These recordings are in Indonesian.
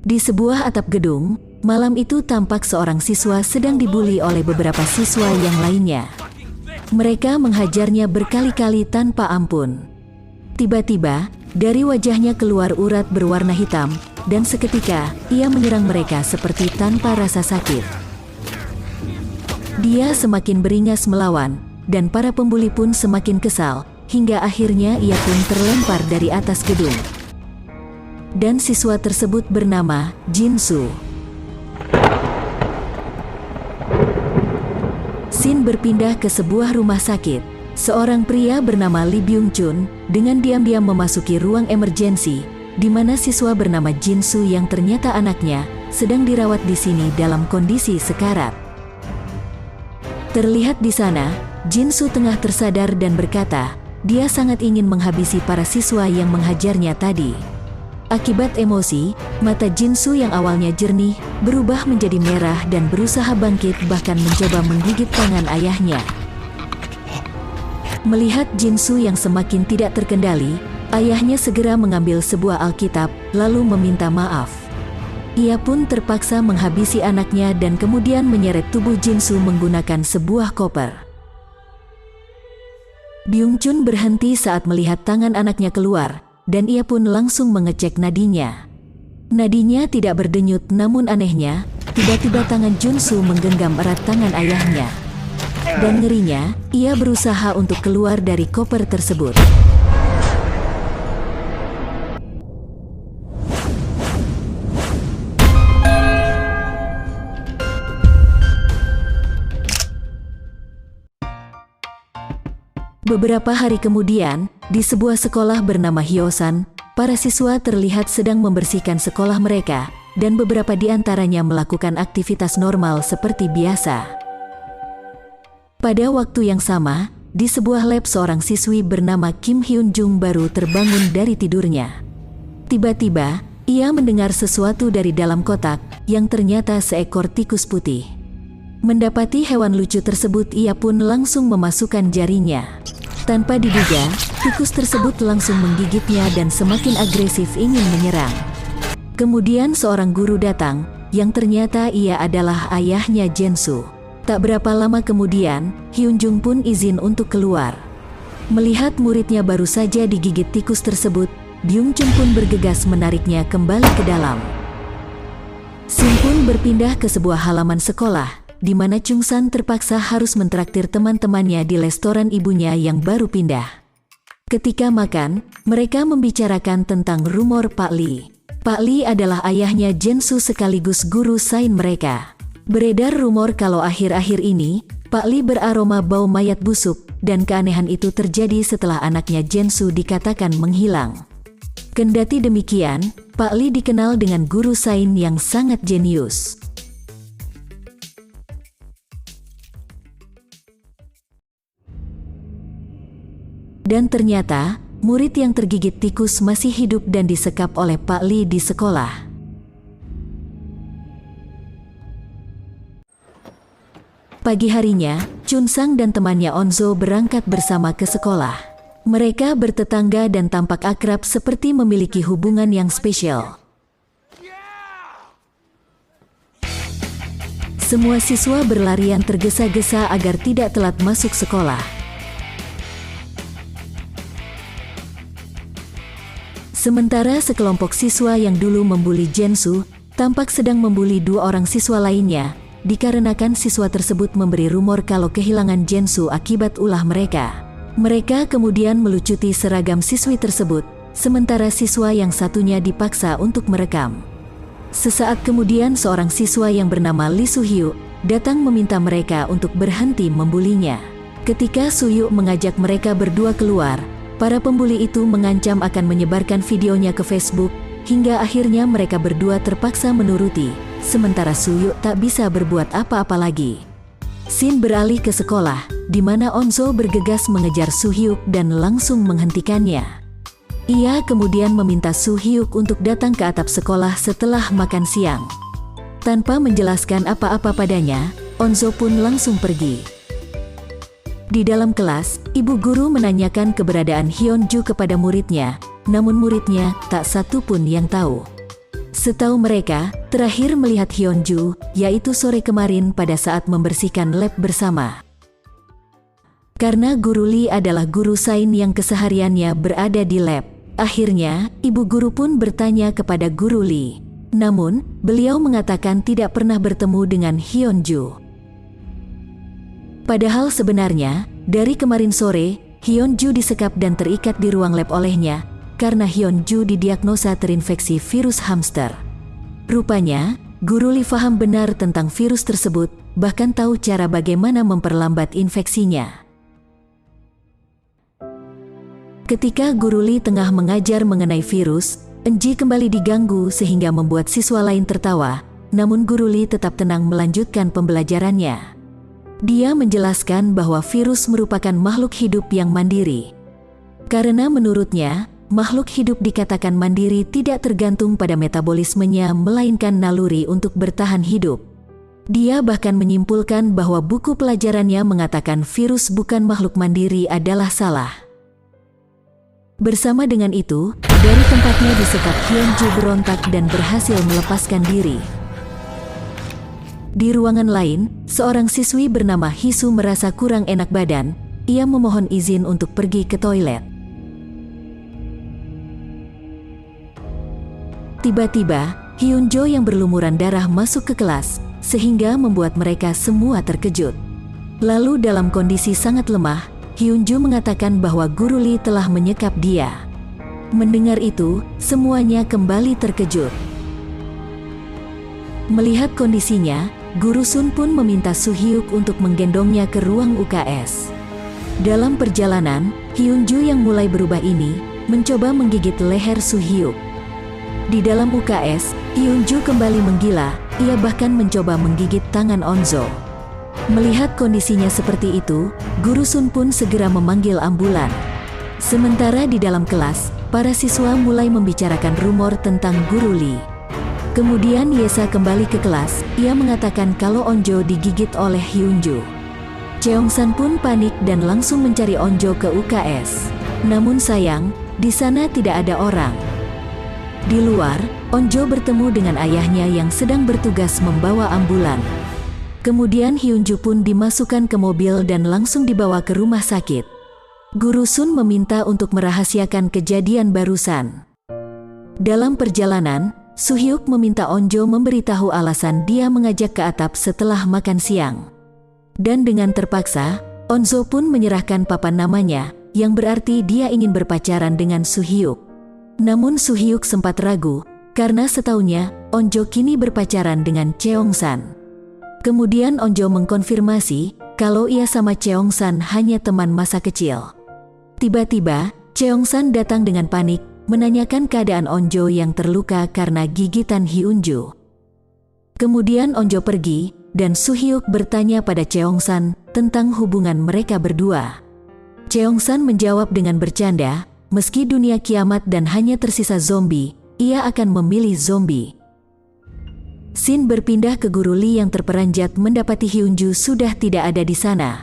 Di sebuah atap gedung, malam itu tampak seorang siswa sedang dibuli oleh beberapa siswa yang lainnya. Mereka menghajarnya berkali-kali tanpa ampun. Tiba-tiba, dari wajahnya keluar urat berwarna hitam, dan seketika, ia menyerang mereka seperti tanpa rasa sakit. Dia semakin beringas melawan, dan para pembuli pun semakin kesal, hingga akhirnya ia pun terlempar dari atas gedung. Dan siswa tersebut bernama Jinsu. Scene berpindah ke sebuah rumah sakit. Seorang pria bernama Lee Byung Chun dengan diam-diam memasuki ruang emergensi, di mana siswa bernama Jinsu yang ternyata anaknya sedang dirawat di sini dalam kondisi sekarat. Terlihat di sana, Jinsu tengah tersadar dan berkata, dia sangat ingin menghabisi para siswa yang menghajarnya tadi. Akibat emosi, mata Jinsu yang awalnya jernih berubah menjadi merah dan berusaha bangkit, bahkan mencoba menggigit tangan ayahnya. Melihat Jinsu yang semakin tidak terkendali, ayahnya segera mengambil sebuah Alkitab lalu meminta maaf. Ia pun terpaksa menghabisi anaknya dan kemudian menyeret tubuh Jinsu menggunakan sebuah koper. Byung Chun berhenti saat melihat tangan anaknya keluar, dan ia pun langsung mengecek nadinya. Nadinya tidak berdenyut, namun anehnya, tiba-tiba tangan Jinsu menggenggam erat tangan ayahnya. Dan ngerinya, ia berusaha untuk keluar dari koper tersebut. Beberapa hari kemudian, di sebuah sekolah bernama Hyosan, para siswa terlihat sedang membersihkan sekolah mereka, dan beberapa di antaranya melakukan aktivitas normal seperti biasa. Pada waktu yang sama, di sebuah lab seorang siswi bernama Kim Hyun Jung baru terbangun dari tidurnya. Tiba-tiba, ia mendengar sesuatu dari dalam kotak, yang ternyata seekor tikus putih. Mendapati hewan lucu tersebut, ia pun langsung memasukkan jarinya. Tanpa diduga, tikus tersebut langsung menggigitnya dan semakin agresif ingin menyerang. Kemudian seorang guru datang, yang ternyata ia adalah ayahnya Jinsu. Tak berapa lama kemudian, Hyun Jung pun izin untuk keluar. Melihat muridnya baru saja digigit tikus tersebut, Byung Chun pun bergegas menariknya kembali ke dalam. Scene pun berpindah ke sebuah halaman sekolah, di mana Chung San terpaksa harus mentraktir teman-temannya di restoran ibunya yang baru pindah. Ketika makan, mereka membicarakan tentang rumor Pak Lee. Pak Lee adalah ayahnya Jinsu sekaligus guru sains mereka. Beredar rumor kalau akhir-akhir ini, Pak Lee beraroma bau mayat busuk, dan keanehan itu terjadi setelah anaknya Jinsu dikatakan menghilang. Kendati demikian, Pak Lee dikenal dengan guru sains yang sangat jenius. Dan ternyata, murid yang tergigit tikus masih hidup dan disekap oleh Pak Lee di sekolah. Pagi harinya, Chun Sang dan temannya Onzo berangkat bersama ke sekolah. Mereka bertetangga dan tampak akrab seperti memiliki hubungan yang spesial. Semua siswa berlarian tergesa-gesa agar tidak telat masuk sekolah. Sementara sekelompok siswa yang dulu membuli Jinsu, tampak sedang membuli dua orang siswa lainnya, dikarenakan siswa tersebut memberi rumor kalau kehilangan Jinsu akibat ulah mereka. Mereka kemudian melucuti seragam siswi tersebut, sementara siswa yang satunya dipaksa untuk merekam. Sesaat kemudian seorang siswa yang bernama Lee Soo-hyuk datang meminta mereka untuk berhenti membulinya. Ketika Soo-hyuk mengajak mereka berdua keluar, para pembuli itu mengancam akan menyebarkan videonya ke Facebook, hingga akhirnya mereka berdua terpaksa menuruti. Sementara Soo-hyuk tak bisa berbuat apa-apa lagi. Scene beralih ke sekolah, di mana Onzo bergegas mengejar Soo-hyuk dan langsung menghentikannya. Ia kemudian meminta Soo-hyuk untuk datang ke atap sekolah setelah makan siang. Tanpa menjelaskan apa-apa padanya, Onzo pun langsung pergi. Di dalam kelas, ibu guru menanyakan keberadaan Hyun Ju kepada muridnya, namun muridnya tak satu pun yang tahu. Setahu mereka, terakhir melihat Hyunju, yaitu sore kemarin pada saat membersihkan lab bersama. Karena Guru Lee adalah guru sains yang kesehariannya berada di lab, akhirnya ibu guru pun bertanya kepada Guru Lee. Namun, beliau mengatakan tidak pernah bertemu dengan Hyunju. Padahal sebenarnya, dari kemarin sore, Hyunju disekap dan terikat di ruang lab olehnya, karena Hyunju didiagnosa terinfeksi virus hamster. Rupanya, Guru Lee paham benar tentang virus tersebut, bahkan tahu cara bagaimana memperlambat infeksinya. Ketika Guru Lee tengah mengajar mengenai virus, Enji kembali diganggu sehingga membuat siswa lain tertawa, namun Guru Lee tetap tenang melanjutkan pembelajarannya. Dia menjelaskan bahwa virus merupakan makhluk hidup yang mandiri. Karena menurutnya, makhluk hidup dikatakan mandiri tidak tergantung pada metabolismenya melainkan naluri untuk bertahan hidup. Dia bahkan menyimpulkan bahwa buku pelajarannya mengatakan virus bukan makhluk mandiri adalah salah. Bersama dengan itu, dari tempatnya disekap Hyunju berontak dan berhasil melepaskan diri. Di ruangan lain, seorang siswi bernama Hisu merasa kurang enak badan. Ia memohon izin untuk pergi ke toilet. Tiba-tiba, Hyunjo yang berlumuran darah masuk ke kelas, sehingga membuat mereka semua terkejut. Lalu dalam kondisi sangat lemah, Hyunjo mengatakan bahwa Guru Lee telah menyekap dia. Mendengar itu, semuanya kembali terkejut. Melihat kondisinya, Guru Sun pun meminta Suhyuk untuk menggendongnya ke ruang UKS. Dalam perjalanan, Hyunjo yang mulai berubah ini, mencoba menggigit leher Suhyuk. Di dalam UKS, Hyunju kembali menggila, ia bahkan mencoba menggigit tangan Onzo. Melihat kondisinya seperti itu, Guru Sun pun segera memanggil ambulan. Sementara di dalam kelas, para siswa mulai membicarakan rumor tentang Guru Lee. Kemudian Yesa kembali ke kelas, ia mengatakan kalau Onjo digigit oleh Hyunju. Cheongsan pun panik dan langsung mencari Onjo ke UKS. Namun sayang, di sana tidak ada orang. Di luar, Onjo bertemu dengan ayahnya yang sedang bertugas membawa ambulan. Kemudian Hyunju pun dimasukkan ke mobil dan langsung dibawa ke rumah sakit. Guru Sun meminta untuk merahasiakan kejadian barusan. Dalam perjalanan, Suhyuk meminta Onjo memberitahu alasan dia mengajak ke atap setelah makan siang. Dan dengan terpaksa, Onzo pun menyerahkan papan namanya, yang berarti dia ingin berpacaran dengan Suhyuk. Namun Suhyuk sempat ragu, karena setaunya, Onjo kini berpacaran dengan Cheongsan. Kemudian Onjo mengkonfirmasi, kalau ia sama Cheongsan hanya teman masa kecil. Tiba-tiba, Cheongsan datang dengan panik, menanyakan keadaan Onjo yang terluka karena gigitan Hyunju. Kemudian Onjo pergi, dan Suhyuk bertanya pada Cheongsan tentang hubungan mereka berdua. Cheongsan menjawab dengan bercanda, meski dunia kiamat dan hanya tersisa zombie, ia akan memilih zombie. Shin berpindah ke Guru Lee yang terperanjat mendapati Hyunju sudah tidak ada di sana.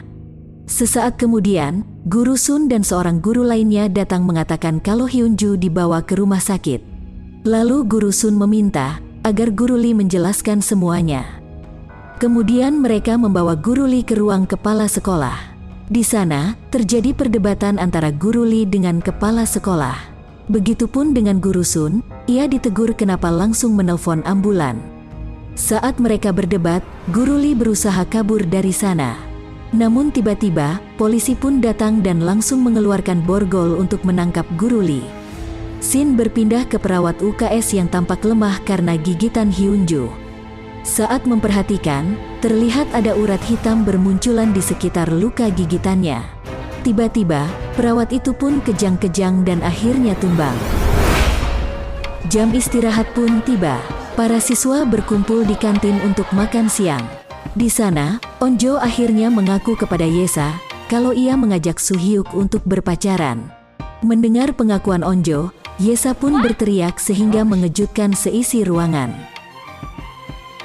Sesaat kemudian, Guru Sun dan seorang guru lainnya datang mengatakan kalau Hyunju dibawa ke rumah sakit. Lalu Guru Sun meminta agar Guru Lee menjelaskan semuanya. Kemudian mereka membawa Guru Lee ke ruang kepala sekolah. Di sana, terjadi perdebatan antara Guru Lee dengan kepala sekolah. Begitupun dengan Guru Sun, ia ditegur kenapa langsung menelpon ambulan. Saat mereka berdebat, Guru Lee berusaha kabur dari sana. Namun tiba-tiba, polisi pun datang dan langsung mengeluarkan borgol untuk menangkap Guru Lee. Shin berpindah ke perawat UKS yang tampak lemah karena gigitan Hyunju. Saat memperhatikan, terlihat ada urat hitam bermunculan di sekitar luka gigitannya. Tiba-tiba, perawat itu pun kejang-kejang dan akhirnya tumbang. Jam istirahat pun tiba. Para siswa berkumpul di kantin untuk makan siang. Di sana, Onjo akhirnya mengaku kepada Yesa kalau ia mengajak Suhyuk untuk berpacaran. Mendengar pengakuan Onjo, Yesa pun berteriak sehingga mengejutkan seisi ruangan.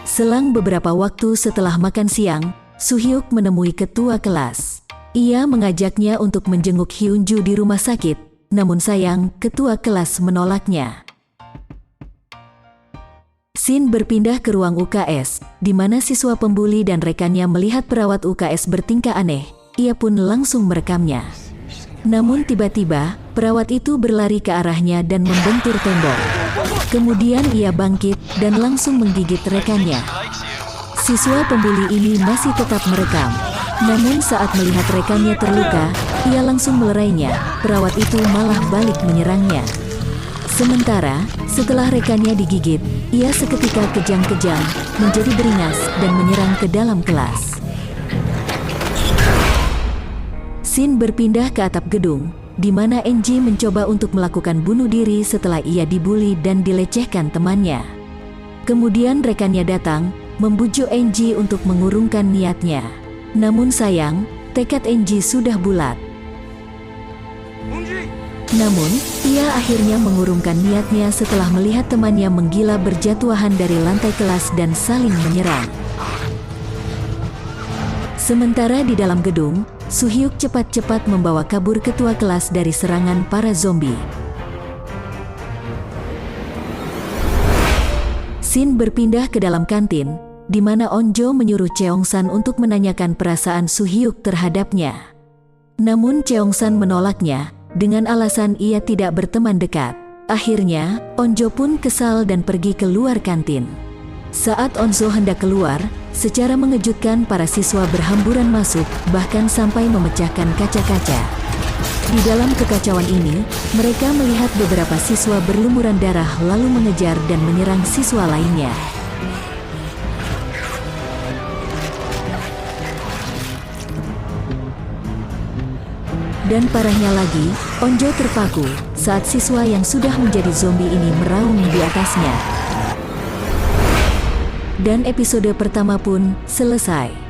Selang beberapa waktu setelah makan siang, Suhyuk menemui ketua kelas. Ia mengajaknya untuk menjenguk Hyunju di rumah sakit, namun sayang, ketua kelas menolaknya. Scene berpindah ke ruang UKS, di mana siswa pembuli dan rekannya melihat perawat UKS bertingkah aneh. Ia pun langsung merekamnya. Namun tiba-tiba, perawat itu berlari ke arahnya dan membentur tembok. Kemudian ia bangkit dan langsung menggigit rekannya. Siswa pembuli ini masih tetap merekam. Namun saat melihat rekannya terluka, ia langsung melerainya. Perawat itu malah balik menyerangnya. Sementara, setelah rekannya digigit, ia seketika kejang-kejang, menjadi beringas dan menyerang ke dalam kelas. Scene berpindah ke atap gedung, di mana Angie mencoba untuk melakukan bunuh diri setelah ia dibully dan dilecehkan temannya. Kemudian rekannya datang, membujuk Angie untuk mengurungkan niatnya. Namun sayang, tekad Angie sudah bulat. Namun, ia akhirnya mengurungkan niatnya setelah melihat temannya menggila berjatuhan dari lantai kelas dan saling menyerang. Sementara di dalam gedung, Soo-hyuk cepat-cepat membawa kabur ketua kelas dari serangan para zombie. Scene berpindah ke dalam kantin, di mana Onjo menyuruh Cheong-san untuk menanyakan perasaan Soo-hyuk terhadapnya. Namun Cheong-san menolaknya, dengan alasan ia tidak berteman dekat. Akhirnya, Onjo pun kesal dan pergi keluar kantin. Saat Onjo hendak keluar, secara mengejutkan para siswa berhamburan masuk, bahkan sampai memecahkan kaca-kaca. Di dalam kekacauan ini, mereka melihat beberapa siswa berlumuran darah lalu mengejar dan menyerang siswa lainnya. Dan parahnya lagi, Onjo terpaku saat siswa yang sudah menjadi zombie ini meraung di atasnya. Dan episode pertama pun selesai.